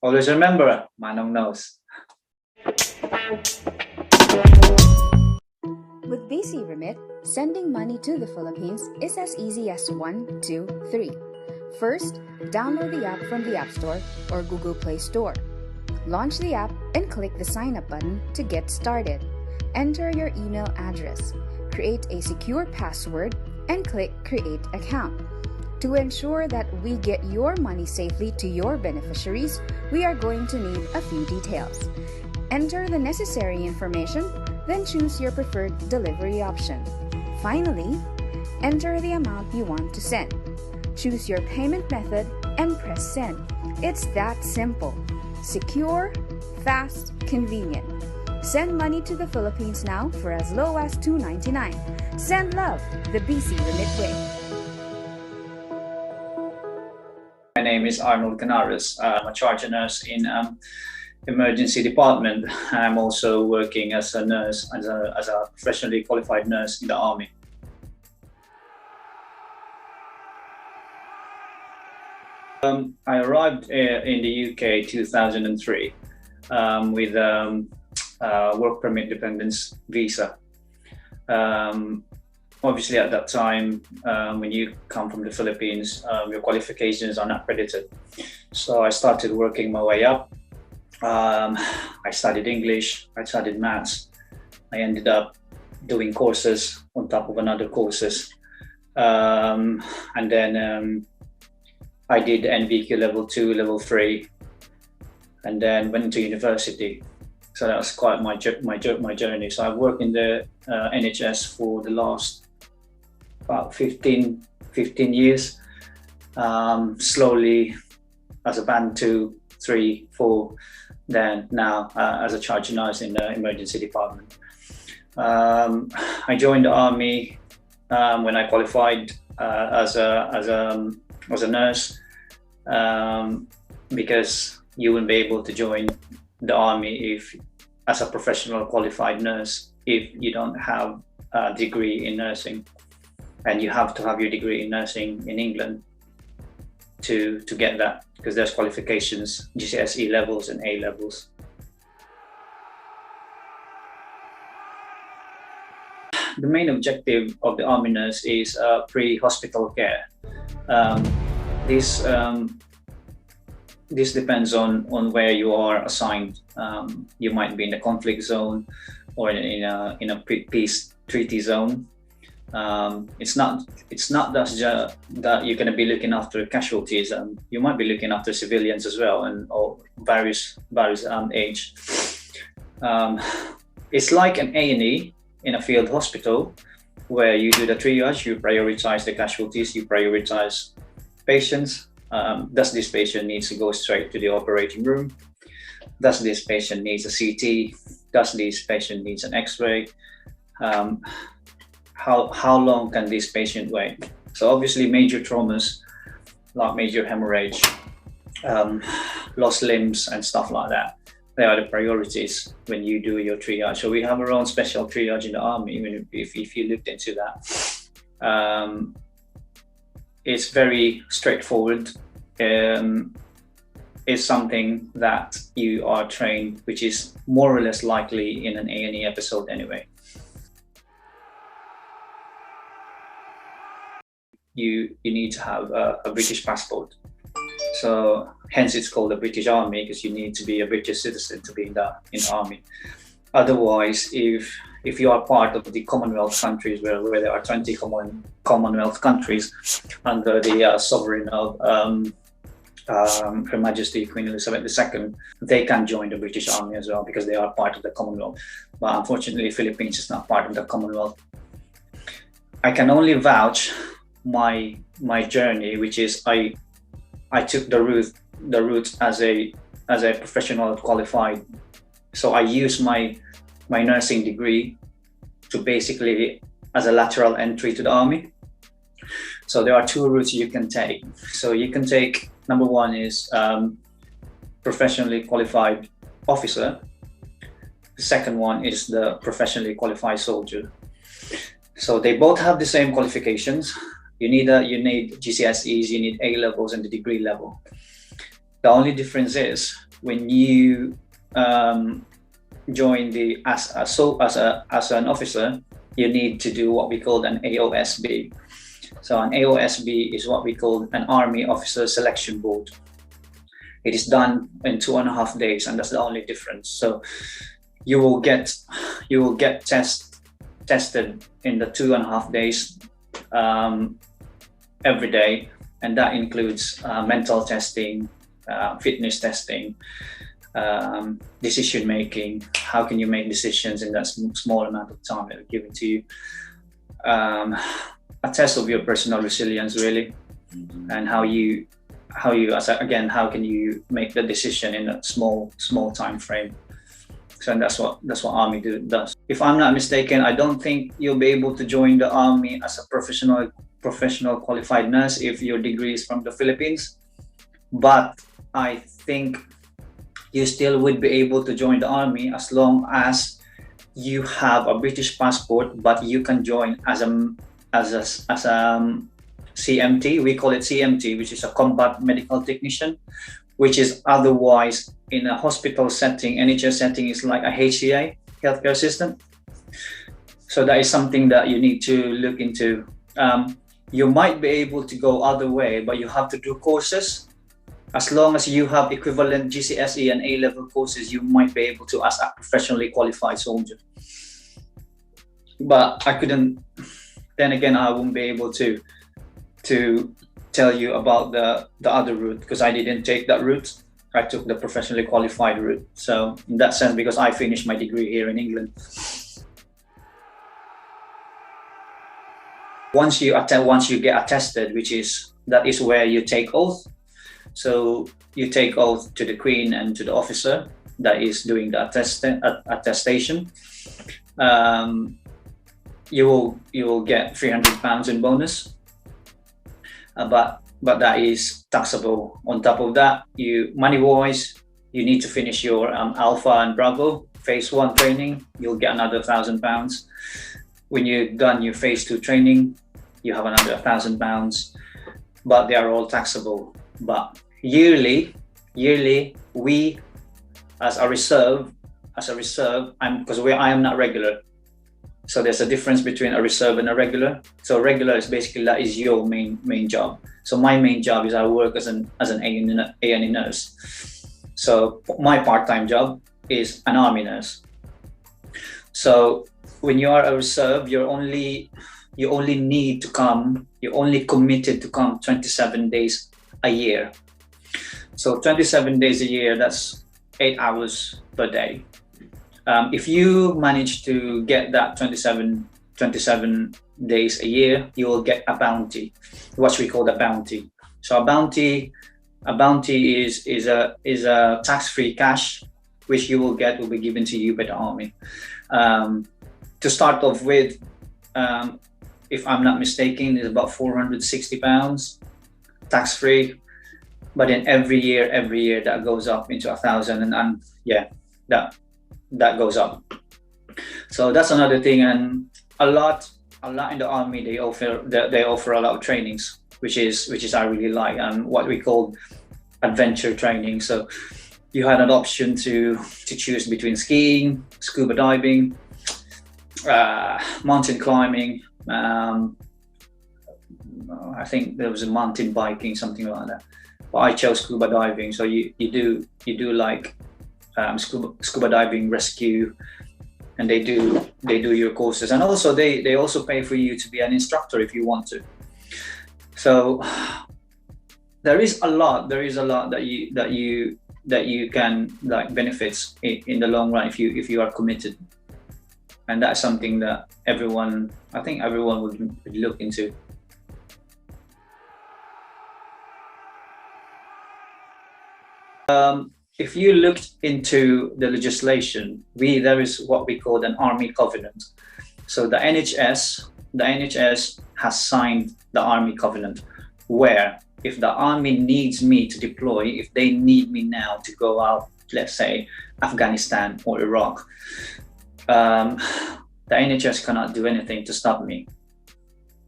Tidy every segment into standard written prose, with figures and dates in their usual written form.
Always remember, Manong knows. With BCRemit, sending money to the Philippines is as easy as 1, 2, 3. First, download the app from the App Store or Google Play Store. Launch the app and click the sign up button to get started. Enter your email address, create a secure password, and click Create Account. To ensure that we get your money safely to your beneficiaries, we are going to need a few details. Enter the necessary information, then choose your preferred delivery option. Finally, enter the amount you want to send. Choose your payment method and press send. It's that simple. Secure, fast, convenient. Send money to the Philippines now for as low as $2.99. Send love the BCRemit way. My name is Arnold. I'm a charge nurse in emergency department. I'm also working as a nurse, as a professionally qualified nurse in the Army. I arrived in the UK 2003 with work permit dependence visa. Obviously, at that time, when you come from the Philippines, your qualifications are not credited. So I started working my way up. I studied English, I studied maths. I ended up doing courses on top of another courses. And then I did NVQ level 2, level 3, and then went to university. So that was quite my journey. So I've worked in the NHS for the last about 15 years, slowly as a band 2, 3, 4, then now as a charge nurse in the emergency department. I joined the Army when I qualified as a nurse, because you wouldn't be able to join the Army as a professional qualified nurse if you don't have a degree in nursing, and you have to have your degree in nursing in England to get that, because there's qualifications, GCSE levels and A levels. The main objective of the Army nurse is pre-hospital care. This depends on where you are assigned. You might be in the conflict zone or in a peace treaty zone. It's not that you're going to be looking after casualties. You might be looking after civilians as well, and or various age. It's like an A&E in a field hospital, where you do the triage, you prioritize the casualties, you prioritize patients. Does this patient needs to go straight to the operating room? Does this patient needs a CT? Does this patient needs an X-ray? How long can this patient wait? So obviously major traumas, like major hemorrhage, lost limbs and stuff like that, they are the priorities when you do your triage. So we have our own special triage in the Army, even if you looked into that. It's very straightforward. It's something that you are trained, which is more or less likely in an A&E episode anyway. You need to have a British passport. So hence it's called the British Army, because you need to be a British citizen to be in the Army. Otherwise, if you are part of the Commonwealth countries, where there are 20 Commonwealth countries under the sovereign of Her Majesty Queen Elizabeth II, they can join the British Army as well, because they are part of the Commonwealth. But unfortunately, Philippines is not part of the Commonwealth. I can only vouch my journey, which is I took the route as a professional qualified. So I use my nursing degree to basically as a lateral entry to the Army. So there are two routes you can take. So you can take, number one is professionally qualified officer. The second one is the professionally qualified soldier. So they both have the same qualifications. You need GCSEs, you need A levels and the degree level. The only difference is when you join the as an officer, you need to do what we call an AOSB. So an AOSB is what we call an Army Officer Selection Board. It is done in 2.5 days, and that's the only difference. So you will get tested in the 2.5 days every day, and that includes mental testing, fitness testing, decision making. How can you make decisions in that small amount of time that are given to you? A test of your personal resilience, really, and how can you make the decision in a small time frame. So that's what Army does. If I'm not mistaken, I don't think you'll be able to join the Army as a professional qualified nurse if your degree is from the Philippines, but I think you still would be able to join the Army as long as you have a British passport, but you can join as a CMT. We call it CMT, which is a combat medical technician, which is otherwise in a hospital setting, NHS setting, is like a HCA, healthcare assistant. So that is something that you need to look into. You might be able to go other way, but you have to do courses. As long as you have equivalent GCSE and A-level courses, you might be able to as a professionally qualified soldier. But I couldn't, then again, I won't be able to tell you about the other route, because I didn't take that route. I took the professionally qualified route. So in that sense, because I finished my degree here in England. Once you get attested, that is where you take oath. So you take oath to the Queen and to the officer that is doing the attestation. You will get £300 in bonus, but that is taxable. On top of that, money-wise, you need to finish your Alpha and Bravo phase 1 training. You'll get another £1,000. When you're done your phase 2 training, you have another £1,000, but they are all taxable. But yearly, we as a reserve, because I am not regular. So there's a difference between a reserve and a regular. So regular is basically, that is your main job. So my main job is I work as an A&E nurse. So my part-time job is an Army nurse. So when you are a reserve, you only committed to come 27 days a year. So 27 days a year, that's 8 hours per day. If you manage to get that 27 days a year, you will get a bounty, what we call a bounty. So a bounty is a tax-free cash, which will be given to you by the Army. To start off with, if I'm not mistaken, is about £460 tax-free. But then every year that goes up into 1,000, and that goes up. So that's another thing, and a lot in the Army, they offer a lot of trainings, which is I really like, and what we call adventure training. So you had an option to choose between skiing, scuba diving, mountain climbing. I think there was a mountain biking, something like that. But I chose scuba diving. So you do like scuba diving rescue, and they do your courses, and also they also pay for you to be an instructor if you want to. So there is a lot that you can like benefits in the long run if you are committed, and that's something that everyone would look into. If you looked into the legislation, there is what we call an Army Covenant. So the NHS has signed the Army Covenant, where if the Army needs me to deploy, if they need me now to go out, let's say Afghanistan or Iraq, the NHS cannot do anything to stop me.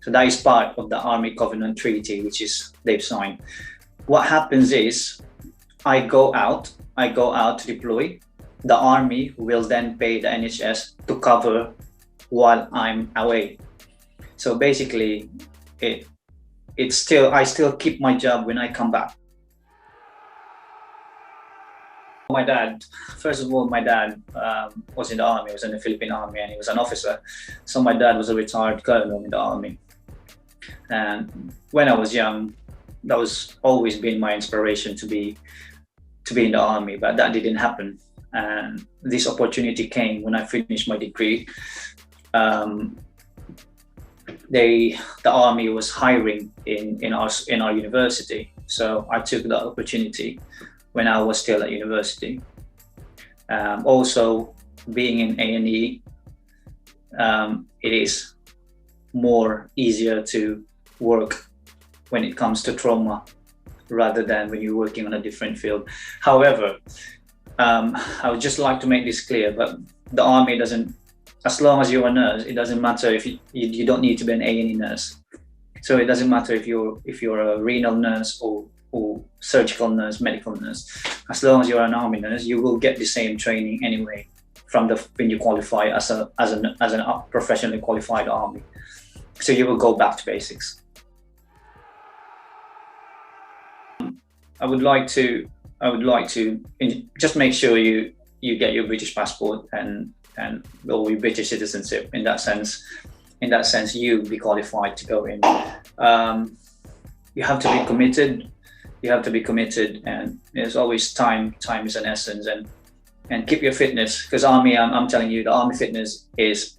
So that is part of the Army Covenant Treaty, which is they've signed. What happens is, I go out to deploy. The army will then pay the NHS to cover while I'm away. So basically, I still keep my job when I come back. My dad, first of all, my dad was in the army. He was in the Philippine army, and he was an officer. So my dad was a retired colonel in the army. And when I was young, that was always been my inspiration to be in the army, but that didn't happen. And this opportunity came when I finished my degree. The army was hiring in our university, so I took that opportunity when I was still at university. Also, being in A&E, it is more easier to work when it comes to trauma rather than when you're working on a different field. However, I would just like to make this clear, but the army doesn't, as long as you're a nurse, it doesn't matter if you don't need to be an A&E nurse. So it doesn't matter if you're a renal nurse or surgical nurse, medical nurse. As long as you're an army nurse, you will get the same training anyway when you qualify as a professionally qualified army. So you will go back to basics. I would like to just make sure you get your British passport and or your British citizenship. In that sense, you be qualified to go in. You have to be committed. And there's always time. Time is an essence, and keep your fitness, because army. I'm telling you, the army fitness is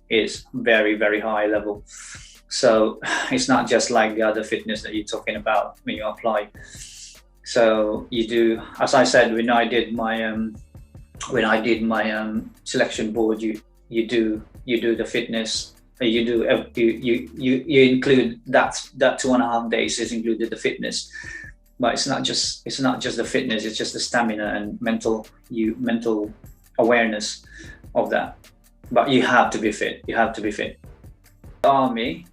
very, very high level. So it's not just like the other fitness that you're talking about when you apply. So you do, as I said, when I did my selection board, you do the fitness. You include that 2.5 days is included the fitness, but it's not just the fitness. It's just the stamina and mental awareness of that. But you have to be fit. The army,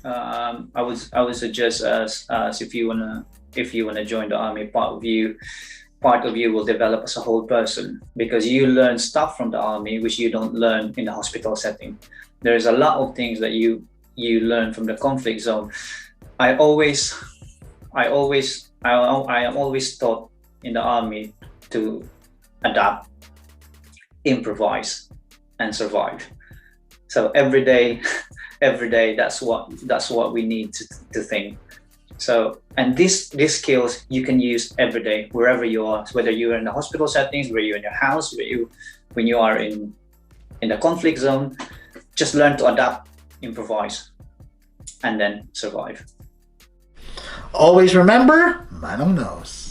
I would suggest as if you wanna join the army, part of you will develop as a whole person, because you learn stuff from the army which you don't learn in the hospital setting. There's a lot of things that you learn from the conflict zone. I am always taught in the army to adapt, improvise, and survive. So every day, that's what we need to think. So, and these skills you can use every day, wherever you are, whether you're in the hospital settings, whether you're in your house, when you are in the conflict zone. Just learn to adapt, improvise, and then survive. Always remember, Manong knows.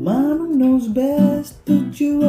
Manong knows best, put you